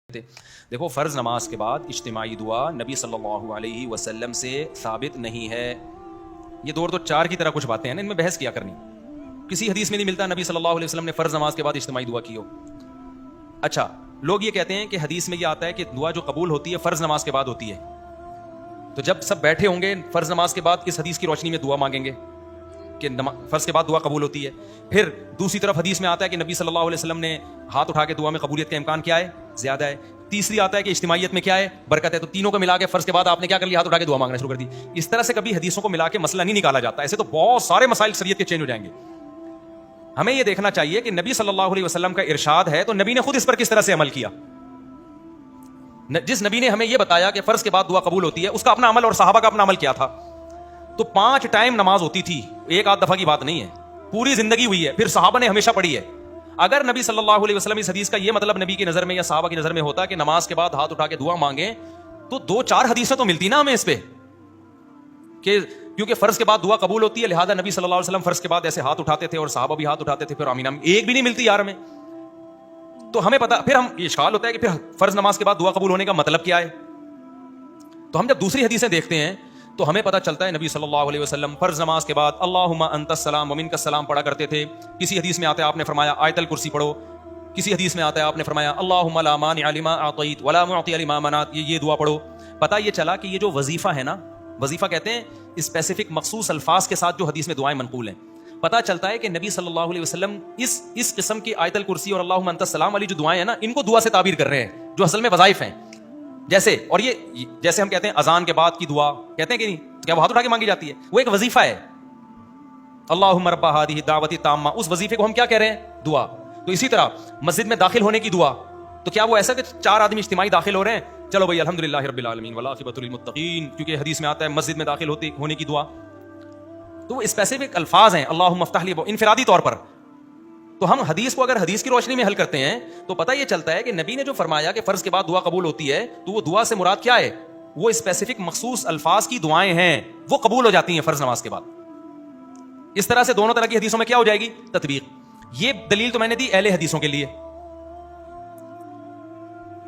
دیکھو فرض نماز کے بعد اجتماعی دعا نبی صلی اللہ علیہ وسلم سے ثابت نہیں ہے. یہ دو اور دو چار کی طرح کچھ باتیں ہیں، ان میں بحث کیا کرنی. کسی حدیث میں نہیں ملتا نبی صلی اللہ علیہ وسلم نے فرض نماز کے بعد اجتماعی دعا کی ہو. اچھا، لوگ یہ کہتے ہیں کہ حدیث میں یہ آتا ہے کہ دعا جو قبول ہوتی ہے فرض نماز کے بعد ہوتی ہے. تو جب سب بیٹھے ہوں گے فرض نماز کے بعد اس حدیث کی روشنی میں دعا مانگیں گے کہ فرض کے بعد دعا قبول ہوتی ہے. پھر دوسری طرف حدیث میں آتا ہے کہ نبی صلی اللہ علیہ وسلم نے ہاتھ اٹھا کے دعا میں قبولیت کا امکان کیا ہے؟ زیادہ ہے. تیسری آتا ہے کہ اجتماعیت میں کیا ہے؟ برکت ہے. تو تینوں کو ملا کے فرض کے بعد آپ نے کیا کر لیا؟ ہاتھ اٹھا کے دعا مانگنا شروع کر دی. اس طرح سے کبھی حدیثوں کو ملا کے مسئلہ نہیں نکالا جاتا. ایسے تو بہت سارے مسائل شریعت کے چینج ہو جائیں گے. ہمیں یہ دیکھنا چاہیے کہ نبی صلی اللہ علیہ وسلم کا ارشاد ہے تو نبی نے خود اس پر کس طرح سے عمل کیا. جس نبی نے ہمیں یہ بتایا کہ فرض کے بعد دعا قبول ہوتی ہے اس کا اپنا عمل اور صحابہ کا اپنا عمل کیا تھا. تو 5 ٹائم نماز ہوتی تھی، ایک آدھ دفعہ کی بات نہیں ہے، پوری زندگی ہوئی ہے. پھر صحابہ نے ہمیشہ پڑھی ہے. اگر نبی صلی اللہ علیہ وسلم اس حدیث کا یہ مطلب نبی کی نظر میں یا صحابہ کی نظر میں ہوتا کہ نماز کے بعد ہاتھ اٹھا کے دعا مانگیں تو 2-4 حدیثیں تو ملتی نا ہمیں اس پہ کہ کیونکہ فرض کے بعد دعا قبول ہوتی ہے لہذا نبی صلی اللہ علیہ وسلم فرض کے بعد ایسے ہاتھ اٹھاتے تھے اور صحابہ بھی ہاتھ اٹھاتے تھے. پھر آمین آمین ایک بھی نہیں ملتی یار ہمیں. تو ہمیں پتا، پھر ہم یہ اشکال ہوتا ہے کہ پھر فرض نماز کے بعد دعا قبول ہونے کا مطلب کیا ہے. تو ہم جب دوسری حدیثیں دیکھتے ہیں تو ہمیں پتا چلتا ہے نبی صلی اللہ علیہ وسلم فرض نماز کے بعد اللہم انت السلام ومنک السلام پڑھا کرتے تھے. کسی حدیث میں آتا ہے آپ نے فرمایا آیت الکرسی پڑھو. کسی حدیث میں آتا ہے آپ نے فرمایا اللہم لا مانع لما اعطیت ولا معطی لما منعت، یہ دعا پڑھو. پتہ یہ چلا کہ یہ جو وظیفہ ہے نا، وظیفہ کہتے ہیں اسپیسیفک مخصوص الفاظ کے ساتھ جو حدیث میں دعائیں منقول ہیں. پتہ چلتا ہے کہ نبی صلی اللہ علیہ وسلم اس قسم کی آیت الکرسی اور اللہم انت السلام والی جو دعائیں ہیں نا ان کو دعا سے تعبیر کر رہے ہیں جو اصل میں وظائف ہیں. جیسے اور یہ جیسے ہم کہتے ہیں اذان کے بعد کی دعا کہتے ہیں کہ نہیں، کیا وہ ہاتھ اٹھا کے مانگی جاتی ہے؟ وہ ایک وظیفہ ہے. اللہم رب ہذہ الدعوۃ التامہ، اس وظیفے کو ہم کیا کہہ رہے ہیں؟ دعا. تو اسی طرح مسجد میں داخل ہونے کی دعا، تو کیا وہ ایسا کہ 4 آدمی اجتماعی داخل ہو رہے ہیں چلو بھائی الحمدللہ رب العالمین والعاقبۃ للمتقین، کیونکہ حدیث میں آتا ہے مسجد میں داخل ہونے کی دعا. تو وہ اسپیسیفک الفاظ ہیں اللہم افتح لی انفرادی طور پر. تو ہم حدیث کو اگر حدیث کی روشنی میں حل کرتے ہیں تو پتہ یہ چلتا ہے کہ نبی نے جو فرمایا کہ فرض کے بعد دعا قبول ہوتی ہے تو وہ دعا سے مراد کیا ہے؟ وہ اسپیسیفک مخصوص الفاظ کی دعائیں ہیں، وہ قبول ہو جاتی ہیں فرض نماز کے بعد. اس طرح سے دونوں طرح کی حدیثوں میں کیا ہو جائے گی؟ تطبیق. یہ دلیل تو میں نے دی اہل حدیثوں کے لیے.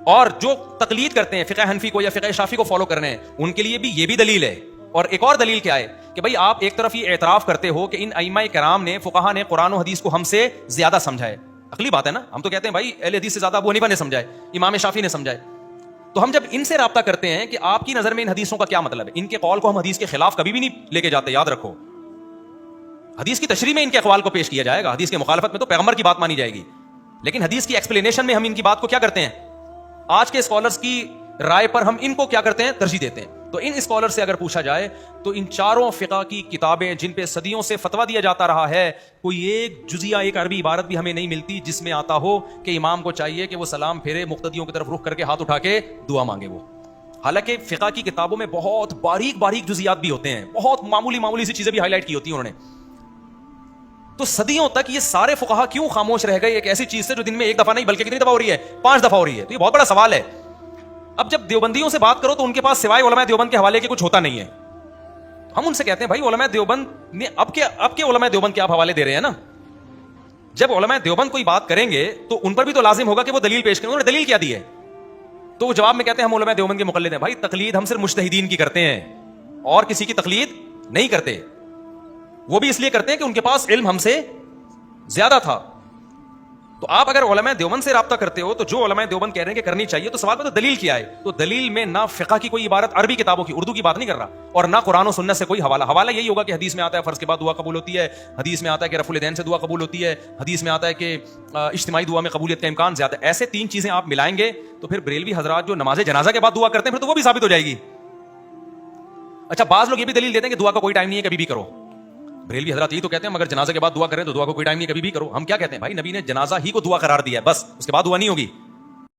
اور جو تقلید کرتے ہیں فقہ حنفی کو یا فقہ شافعی کو فالو کر رہے ہیں ان کے لیے بھی یہ بھی دلیل ہے. اور ایک اور دلیل کیا ہے کہ بھائی آپ ایک طرف یہ اعتراف کرتے ہو کہ ان ائمہ کرام نے فقہا نے قرآن و حدیث کو ہم سے زیادہ سمجھائے. عقلی بات ہے نا، ہم تو کہتے ہیں بھائی اہل حدیث سے زیادہ ابو حنیفہ نے سمجھائے، امام شافعی نے سمجھائے. تو ہم جب ان سے رابطہ کرتے ہیں کہ آپ کی نظر میں ان حدیثوں کا کیا مطلب ہے، ان کے قول کو ہم حدیث کے خلاف کبھی بھی نہیں لے کے جاتے. یاد رکھو حدیث کی تشریح میں ان کے اقوال کو پیش کیا جائے گا، حدیث کے مخالفت میں تو پیغمبر کی بات مانی جائے گی. لیکن حدیث کی ایکسپلینیشن میں ہم ان کی بات کو کیا کرتے ہیں؟ آج کے اسکالرز کی رائے پر ہم ان کو کیا کرتے ہیں؟ ترجیح دیتے ہیں. تو ان اسکالر سے اگر پوچھا جائے تو ان چاروں فقہ کی کتابیں جن پہ صدیوں سے فتویٰ دیا جاتا رہا ہے، کوئی ایک جزیہ ایک عربی عبارت بھی ہمیں نہیں ملتی جس میں آتا ہو کہ امام کو چاہیے کہ وہ سلام پھیرے مقتدیوں کی طرف رخ کر کے ہاتھ اٹھا کے دعا مانگے. وہ حالانکہ فقہ کی کتابوں میں بہت باریک باریک جزیات بھی ہوتے ہیں، بہت معمولی سی چیزیں بھی ہائی لائٹ کی ہوتی ہیں انہوں نے. تو صدیوں تک یہ سارے فقہا کیوں خاموش رہ گئے ایک ایسی چیز سے جو دن میں ایک دفعہ نہیں بلکہ کتنی دفعہ ہو رہی ہے؟ 5 دفعہ ہو رہی ہے. تو یہ بہت بڑا سوال ہے. اب جب دیوبندیوں سے بات کرو تو ان کے پاس سوائے علماء دیوبند کے حوالے کے کچھ ہوتا نہیں ہے. ہم ان سے کہتے ہیں بھائی علماء دیوبند نے اب کے علماء دیوبند کے آپ حوالے دے رہے ہیں نا. جب علماء دیوبند کوئی بات کریں گے تو ان پر بھی تو لازم ہوگا کہ وہ دلیل پیش کریں. انہوں نے دلیل کیا دی ہے؟ تو وہ جواب میں کہتے ہیں ہم علماء دیوبند کے مقلد ہیں. بھائی تقلید ہم صرف مجتہدین کی کرتے ہیں اور کسی کی تقلید نہیں کرتے. وہ بھی اس لیے کرتے ہیں کہ ان کے پاس علم ہم سے زیادہ تھا. تو آپ اگر علماء دیوبند سے رابطہ کرتے ہو تو جو علماء دیوبند کہہ رہے ہیں کہ کرنی چاہیے تو سوال میں تو دلیل کیا ہے؟ تو دلیل میں نہ فقہ کی کوئی عبارت عربی کتابوں کی اردو کی بات نہیں کر رہا اور نہ قرآن و سنت سے کوئی حوالہ یہی ہوگا کہ حدیث میں آتا ہے فرض کے بعد دعا قبول ہوتی ہے، حدیث میں آتا ہے کہ رفع الیدین سے دعا قبول ہوتی ہے، حدیث میں آتا ہے کہ اجتماعی دعا میں قبولیت کا امکان زیادہ ہے. ایسے 3 چیزیں آپ ملائیں گے تو پھر بریلوی حضرات جو نماز جنازہ کے بعد دعا کرتے ہیں پھر تو وہ بھی ثابت ہو جائے گی. اچھا بعض لوگ یہ بھی دلیل دیتے ہیں کہ دعا کا کوئی ٹائم نہیں ہے کبھی بھی کرو. بریلوی حضرات یہی تو کہتے ہیں مگر جنازہ کے بعد دعا کریں تو دعا کو کوئی ٹائم نہیں کبھی بھی کرو. ہم کیا کہتے ہیں بھائی نبی نے جنازہ ہی کو دعا قرار دیا ہے، بس اس کے بعد دعا نہیں ہوگی.